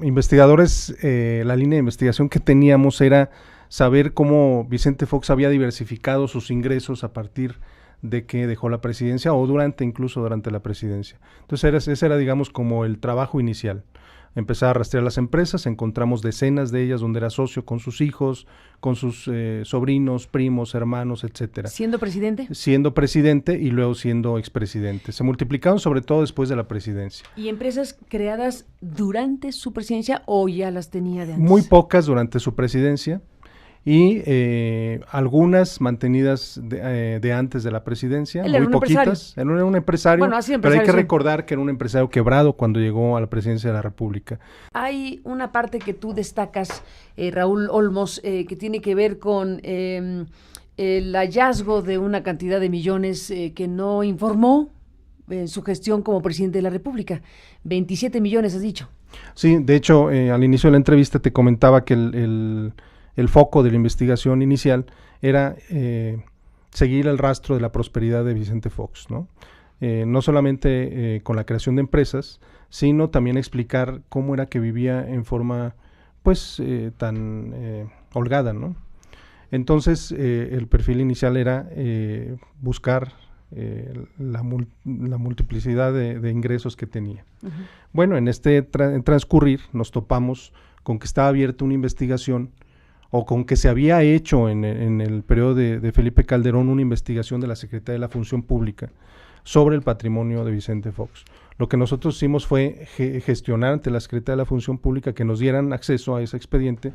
investigadores, la línea de investigación que teníamos era saber cómo Vicente Fox había diversificado sus ingresos a partir de que dejó la presidencia o incluso durante la presidencia. Entonces ese era, digamos, como el trabajo inicial. Empezar a rastrear las empresas, encontramos decenas de ellas donde era socio con sus hijos, con sus sobrinos, primos, hermanos, etcétera. ¿Siendo presidente? Siendo presidente y luego siendo expresidente. Se multiplicaron sobre todo después de la presidencia. ¿Y empresas creadas durante su presidencia o ya las tenía de antes? Muy pocas durante su presidencia y algunas mantenidas de antes de la presidencia, muy poquitas. Él era un empresario, bueno, así pero hay que recordar que era un empresario quebrado cuando llegó a la presidencia de la República. Hay una parte que tú destacas, Raúl Olmos, que tiene que ver con el hallazgo de una cantidad de millones que no informó en su gestión como presidente de la República. 27 millones, has dicho. Sí, de hecho, al inicio de la entrevista te comentaba que el foco de la investigación inicial era seguir el rastro de la prosperidad de Vicente Fox, ¿no? No solamente con la creación de empresas, sino también explicar cómo era que vivía en forma, pues, tan holgada, ¿no? Entonces, el perfil inicial era buscar la multiplicidad de ingresos que tenía. Uh-huh. Bueno, en este transcurrir nos topamos con que estaba abierta una investigación o con que se había hecho en el periodo de Felipe Calderón una investigación de la Secretaría de la Función Pública sobre el patrimonio de Vicente Fox. Lo que nosotros hicimos fue gestionar ante la Secretaría de la Función Pública que nos dieran acceso a ese expediente.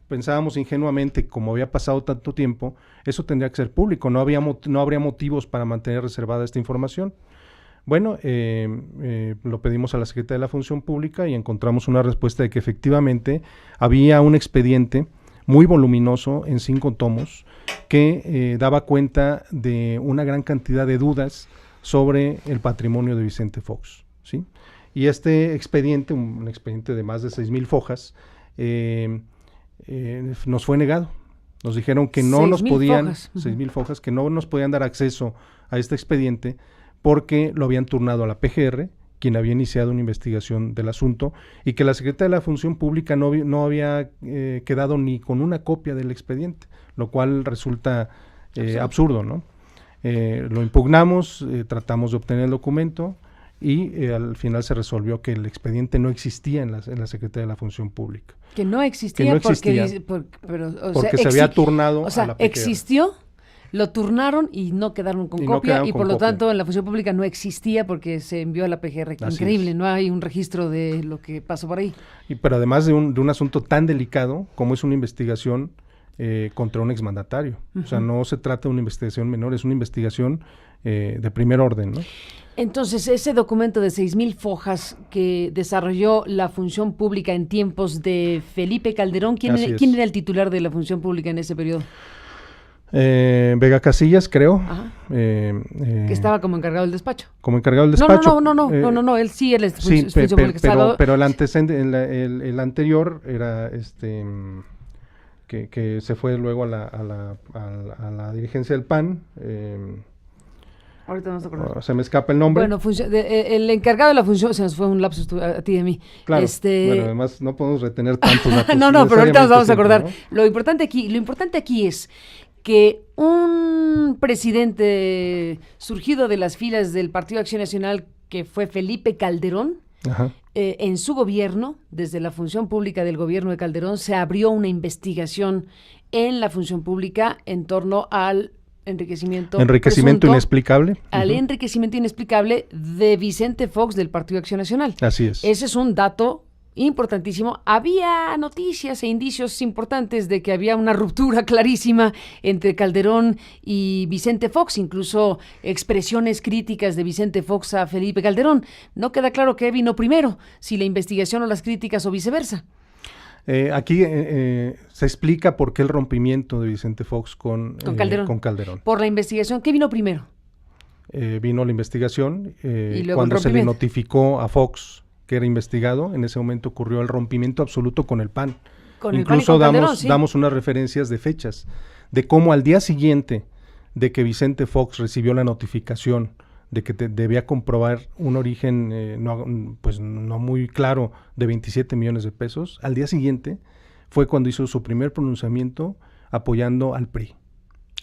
Pensábamos ingenuamente, como había pasado tanto tiempo, eso tendría que ser público, no habría motivos para mantener reservada esta información. Bueno, lo pedimos a la Secretaría de la Función Pública y encontramos una respuesta de que efectivamente había un expediente muy voluminoso en 5 tomos que daba cuenta de una gran cantidad de dudas sobre el patrimonio de Vicente Fox, ¿sí? Y este expediente, un expediente de más de 6,000 fojas, nos fue negado. Nos dijeron que no nos podían, 6,000 fojas, que no nos podían dar acceso a este expediente porque lo habían turnado a la PGR, quien había iniciado una investigación del asunto, y que la Secretaría de la Función Pública no había quedado ni con una copia del expediente, lo cual resulta absurdo, ¿no? Lo impugnamos, tratamos de obtener el documento y al final se resolvió que el expediente no existía en la Secretaría de la Función Pública. Que no existía, porque se había turnado a la PGR. Existió, lo turnaron y no quedaron con copia y por lo tanto en la Función Pública no existía porque se envió a la PGR. Increíble, no hay un registro de lo que pasó por ahí. Pero además de un asunto tan delicado como es una investigación contra un exmandatario. Uh-huh. O sea, no se trata de una investigación menor, es una investigación de primer orden, ¿no? Entonces, ese documento de 6,000 fojas que desarrolló la Función Pública en tiempos de Felipe Calderón, ¿quién era el titular de la Función Pública en ese periodo? Vega Casillas, creo. Que estaba como encargado del despacho. Como encargado del despacho. No, él sí, él es Función Pública. Pero el antecedente, el anterior era que se fue luego a la dirigencia del PAN. Ahorita no se acuerda. Se me escapa el nombre. Bueno, el encargado de la función, se nos fue un lapsus a ti y a mí. Claro, bueno, además no podemos retener tantos datos. No, pero ahorita nos vamos a acordar. ¿No? Lo importante aquí es que un presidente surgido de las filas del Partido Acción Nacional, que fue Felipe Calderón, en su gobierno, desde la Función Pública del gobierno de Calderón, se abrió una investigación en la Función Pública en torno al enriquecimiento presunto, inexplicable. Al enriquecimiento inexplicable de Vicente Fox del Partido Acción Nacional. Así es. Ese es un dato importantísimo. Había noticias e indicios importantes de que había una ruptura clarísima entre Calderón y Vicente Fox, incluso expresiones críticas de Vicente Fox a Felipe Calderón. No queda claro qué vino primero, si la investigación o las críticas o viceversa. Aquí se explica por qué el rompimiento de Vicente Fox con Calderón. Por la investigación, ¿qué vino primero? Vino la investigación, cuando se le notificó a Fox que era investigado, en ese momento ocurrió el rompimiento absoluto con el PAN. Incluso damos unas referencias de fechas, de cómo al día siguiente de que Vicente Fox recibió la notificación de que debía comprobar un origen pues no muy claro de 27 millones de pesos, al día siguiente fue cuando hizo su primer pronunciamiento apoyando al PRI.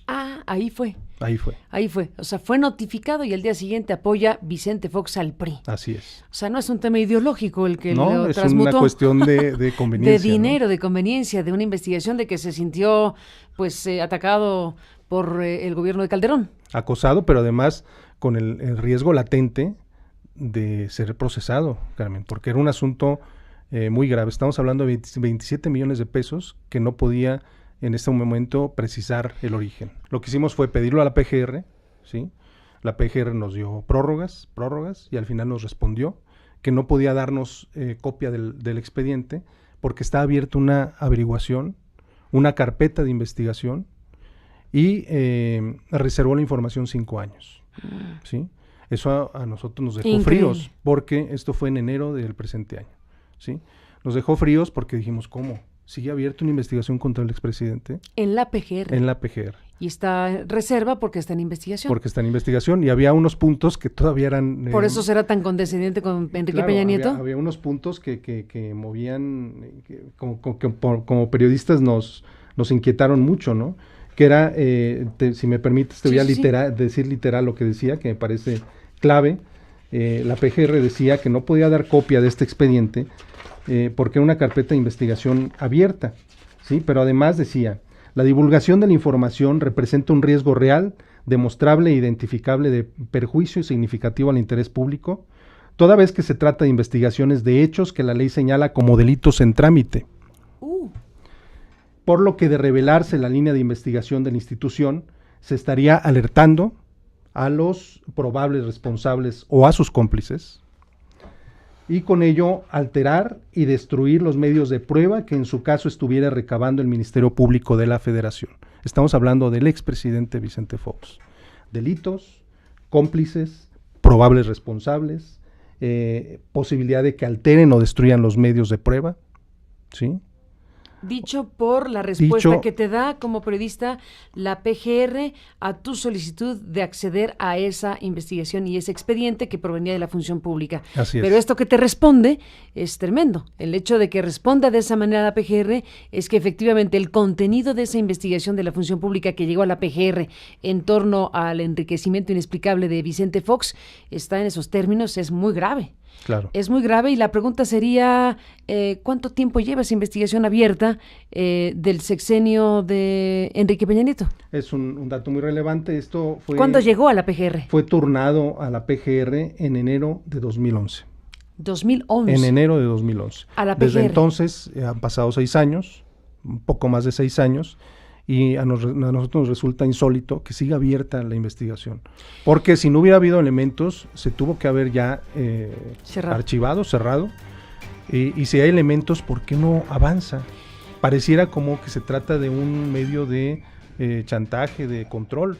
Ah, ahí fue. Ahí fue. Ahí fue. O sea, fue notificado y al día siguiente apoya Vicente Fox al PRI. Así es. O sea, no es un tema ideológico el que no, lo es transmutó. una cuestión de conveniencia. De dinero, ¿no? de conveniencia, de una investigación de que se sintió pues atacado por el gobierno de Calderón. Acosado, pero además con el riesgo latente de ser procesado, Carmen, porque era un asunto muy grave. Estamos hablando de 27 millones de pesos que no podía en este momento precisar el origen. Lo que hicimos fue pedirlo a la PGR, ¿sí? La PGR nos dio prórrogas, y al final nos respondió que no podía darnos copia del expediente porque está abierta una averiguación, una carpeta de investigación y reservó la información 5 años, ¿sí? Eso a nosotros nos dejó fríos porque esto fue en enero del presente año, ¿sí? Nos dejó fríos porque dijimos, ¿cómo? Sigue abierta una investigación contra el expresidente. En la PGR. En la PGR. Y está en reserva porque está en investigación. Porque está en investigación y había unos puntos que todavía eran... Por eso será tan condescendiente con Enrique Peña Nieto. Había unos puntos que movían, como periodistas nos inquietaron mucho, ¿no? Que era, si me permites, te voy a decir literal lo que decía, que me parece clave. La PGR decía que no podía dar copia de este expediente porque era una carpeta de investigación abierta, ¿sí? Pero además decía, la divulgación de la información representa un riesgo real, demostrable e identificable de perjuicio significativo al interés público, toda vez que se trata de investigaciones de hechos que la ley señala como delitos en trámite. Por lo que de revelarse la línea de investigación de la institución, se estaría alertando a los probables responsables o a sus cómplices, y con ello alterar y destruir los medios de prueba que en su caso estuviera recabando el Ministerio Público de la Federación. Estamos hablando del expresidente Vicente Fox. Delitos, cómplices, probables responsables, posibilidad de que alteren o destruyan los medios de prueba, ¿sí? Dicho por la respuesta que te da como periodista la PGR a tu solicitud de acceder a esa investigación y ese expediente que provenía de la función pública. Así es. Pero esto que te responde es tremendo. El hecho de que responda de esa manera la PGR es que efectivamente el contenido de esa investigación de la función pública que llegó a la PGR en torno al enriquecimiento inexplicable de Vicente Fox está en esos términos, es muy grave. Claro. Es muy grave y la pregunta sería, ¿cuánto tiempo lleva esa investigación abierta del sexenio de Enrique Peña Nieto? Es un dato muy relevante. Esto fue... ¿Cuándo llegó a la PGR? Fue turnado a la PGR en enero de 2011. 2011. En enero de 2011. A la PGR. Desde entonces han pasado 6 años, un poco más de 6 años, y a nosotros nos resulta insólito que siga abierta la investigación. Porque si no hubiera habido elementos, se tuvo que haber ya archivado, cerrado. Y si hay elementos, ¿por qué no avanza? Pareciera como que se trata de un medio de chantaje, de control.